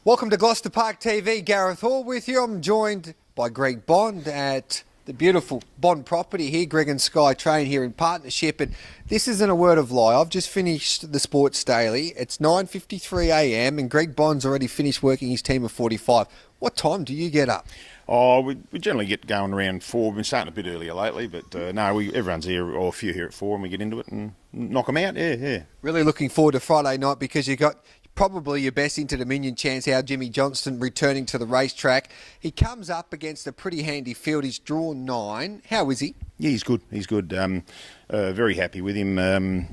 Welcome to Gloucester Park TV. Gareth Hall with you. I'm joined by Greg Bond at the beautiful Bond property here. Greg and Sky Train here in partnership. And this isn't a word of lie. I've just finished the Sports Daily. It's 9:53 a.m. and Greg Bond's already finished working his team of 45. What time do you get up? Oh, we generally get going around 4. We've been starting a bit earlier lately, but no, everyone's here, or a few here at 4, and we get into it and knock them out. Yeah. Really looking forward to Friday night because you got probably your best Inter-Dominion chance, Our Jimmy Johnstone returning to the racetrack. He comes up against a pretty handy field. He's drawn 9. How is he? Yeah, he's good. Very happy with him.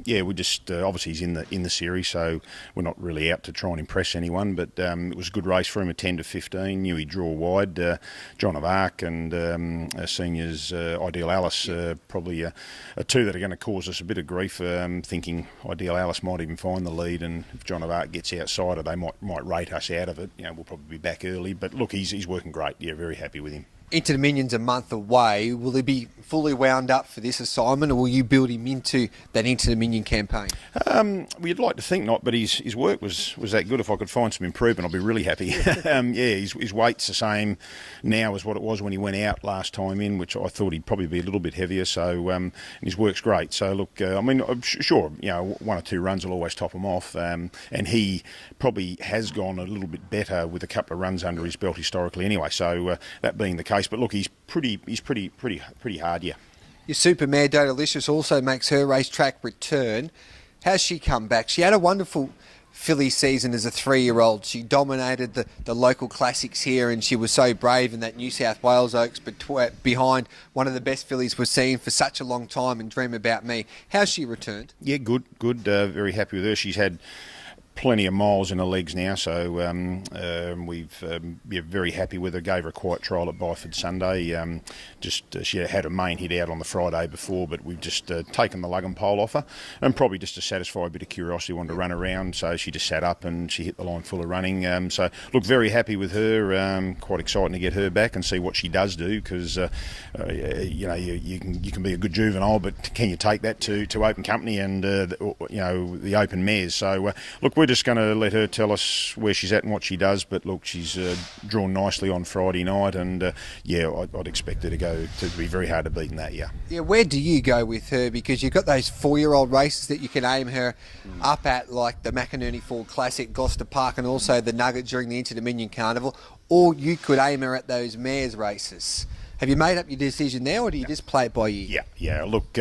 We just obviously he's in the series, so we're not really out to try and impress anyone. But it was a good race for him, a 10 to 15. Knew he'd draw wide. John of Arc and seniors Ideal Alice, probably two that are going to cause us a bit of grief. Thinking Ideal Alice might even find the lead, and if John of Arc gets outside it, they might rate us out of it. You know, we'll probably be back early. But look, he's working great. Yeah, very happy with him. Inter-Dominion's a month away. Will he be fully wound up for this assignment, or will you build him into that Inter-Dominion campaign? We'd like to think not, but his work was that good. If I could find some improvement, I'd be really happy. His weight's the same now as what it was when he went out last time in, which I thought he'd probably be a little bit heavier. So and his work's great. So look, I'm sure 1 or 2 runs will always top him off, and he probably has gone a little bit better with a couple of runs under his belt historically anyway. So that being the case. But look, he's pretty hard, yeah. Your super mare, Delicious, also makes her racetrack return. How's she come back? She had a wonderful filly season as a 3-year-old. She dominated the local classics here, and she was so brave in that New South Wales Oaks behind one of the best fillies we've seen for such a long time in Dream About Me. How's she returned? Yeah, good. Very happy with her. She's had plenty of miles in her legs now, so we're very happy with her. Gave her a quiet trial at Byford Sunday. She had a main hit out on the Friday before, but we've just taken the lug and pole off her, and probably just to satisfy a bit of curiosity, wanted to run around, so she just sat up and she hit the line full of running. So look, very happy with her. Quite exciting to get her back and see what she does do, because you can be a good juvenile, but can you take that to open company and the open mares? So look, we're just going to let her tell us where she's at and what she does. But look, she's drawn nicely on Friday night, and I'd expect her to be very hard to beat in that. Yeah, where do you go with her? Because you've got those 4-year-old races that you can aim her up at, like the McInerney Fall Classic, Gloucester Park, and also the Nugget during the Inter-Dominion Carnival, or you could aim her at those mares races. Have you made up your decision now, or do you just play it by ear? Yeah. Look,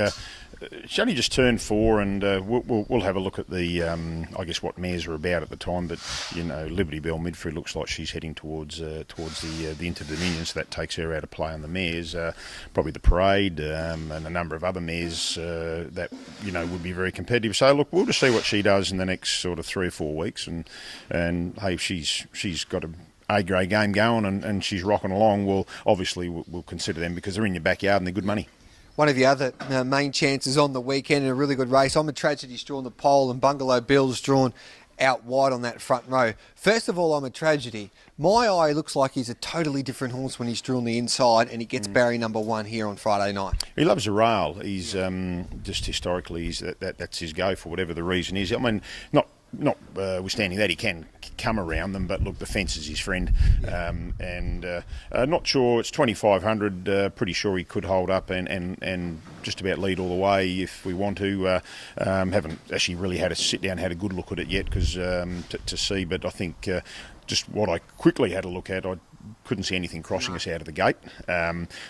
she only just turned 4, and we'll have a look at the I guess what mares are about at the time. But Liberty Bell Midfield looks like she's heading towards the Inter-Dominion, so that takes her out of play on the mares. Probably the Parade and a number of other mares that would be very competitive. So look, we'll just see what she does in the next sort of 3 or 4 weeks, and hey, if she's got a grade game going and she's rocking along, we'll consider them, because they're in your backyard and they're good money. One of the other main chances on the weekend in a really good race, I'm a Tragedy's drawn the pole and Bungalow Bill's drawn out wide on that front row. First of all, I'm a Tragedy. My eye looks like he's a totally different horse when he's drawn the inside, and he gets barrier number 1 here on Friday night. He loves a rail. He's just historically that's his go for whatever the reason is. I mean, notwithstanding that, he can come around them, but look, the fence is his friend. Not sure, it's 2,500. Pretty sure he could hold up and just about lead all the way if we want to. Haven't actually really had a sit down, had a good look at it yet, because to see. But I think just what I quickly had a look at, I couldn't see anything crossing us out of the gate.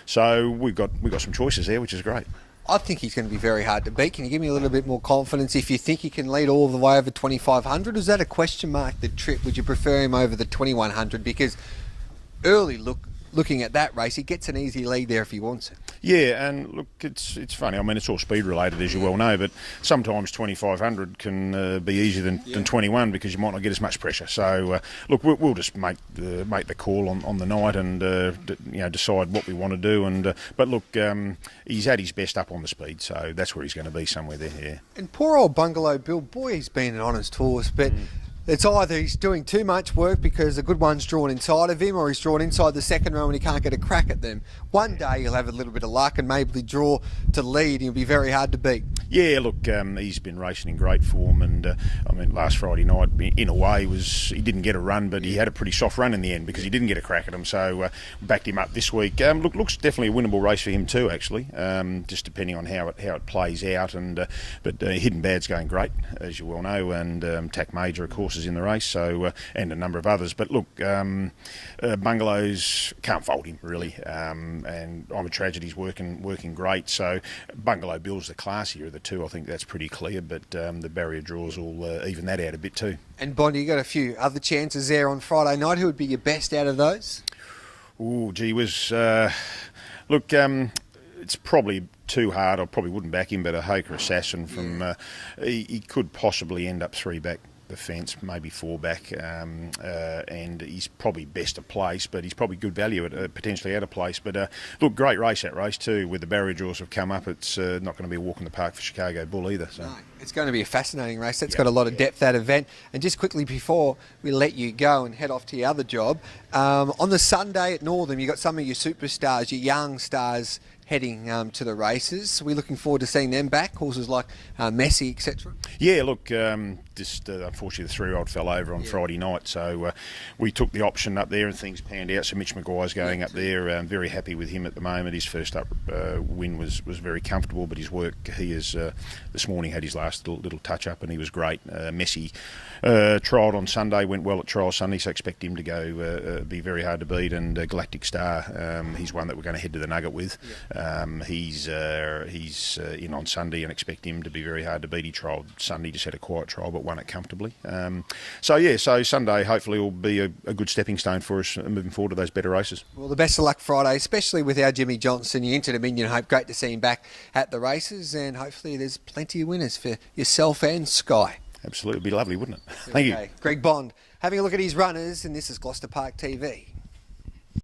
So we've got some choices there, which is great. I think he's going to be very hard to beat. Can you give me a little bit more confidence if you think he can lead all the way over 2,500? Is that a question mark, the trip? Would you prefer him over the 2,100? Because looking at that race, he gets an easy lead there if he wants it. Yeah, and look, it's funny. I mean, it's all speed related, as you well know, but sometimes 2,500 can be easier than 21, because you might not get as much pressure. So look, we'll just make the call on the night and decide what we want to do. And but look, he's at his best up on the speed, so that's where he's going to be, somewhere there. Yeah. And poor old Bungalow Bill, boy, he's been an honest horse, but It's either he's doing too much work because a good one's drawn inside of him, or he's drawn inside the second row and he can't get a crack at them. One day he'll have a little bit of luck and maybe draw to lead and he'll be very hard to beat. Yeah, look, he's been racing in great form, and I mean, last Friday night, in a way, he didn't get a run, but he had a pretty soft run in the end because he didn't get a crack at him. So backed him up this week. Looks definitely a winnable race for him too, actually. Just depending on how it plays out, and but Hidden Bad's going great, as you well know, and Tack Major, of course, is in the race. So and a number of others. But look, Bungalows can't fault him really, and I'm a Tragedy's working great. So Bungalow Bill's the classier of the two. I think that's pretty clear. But the barrier draws will even that out a bit too. And Bondi, you got a few other chances there on Friday night. Who would be your best out of those? Oh, gee whiz. Look, it's probably too hard. I probably wouldn't back him, but a Hoker Assassin from he could possibly end up 3 back the fence, maybe 4 back, and he's probably best of place, but he's probably good value at potentially out of place. But look, great race, that race too. With the barrier draws have come up, it's not going to be a walk in the park for Chicago Bull either. So. No, it's going to be a fascinating race. That's got a lot of depth, that event. And just quickly before we let you go and head off to your other job, on the Sunday at Northam, you got some of your superstars, your young stars heading to the races. We're looking forward to seeing them back, horses like Messi, etc. Yeah, look, just unfortunately the 3-year-old fell over on Friday night, so we took the option up there and things panned out. So Mitch Maguire's going up there. Very happy with him at the moment. His first up win was very comfortable, but his work, he is this morning had his last little touch up and he was great. Messi trialled on Sunday, went well at trial Sunday, so expect him to go be very hard to beat. And Galactic Star, he's one that we're going to head to the Nugget with. He's in on Sunday and expect him to be very hard to beat. He trialled Sunday, just had a quiet trial but won it comfortably. So Sunday hopefully will be a good stepping stone for us moving forward to those better races. Well, the best of luck Friday, especially with our Jimmy Johnstone. You're into Dominion Hope. Great to see him back at the races, and hopefully there's plenty of winners for yourself and Sky. Absolutely, it'd be lovely, wouldn't it? Thank you. Greg Bond having a look at his runners, and this is Gloucester Park TV.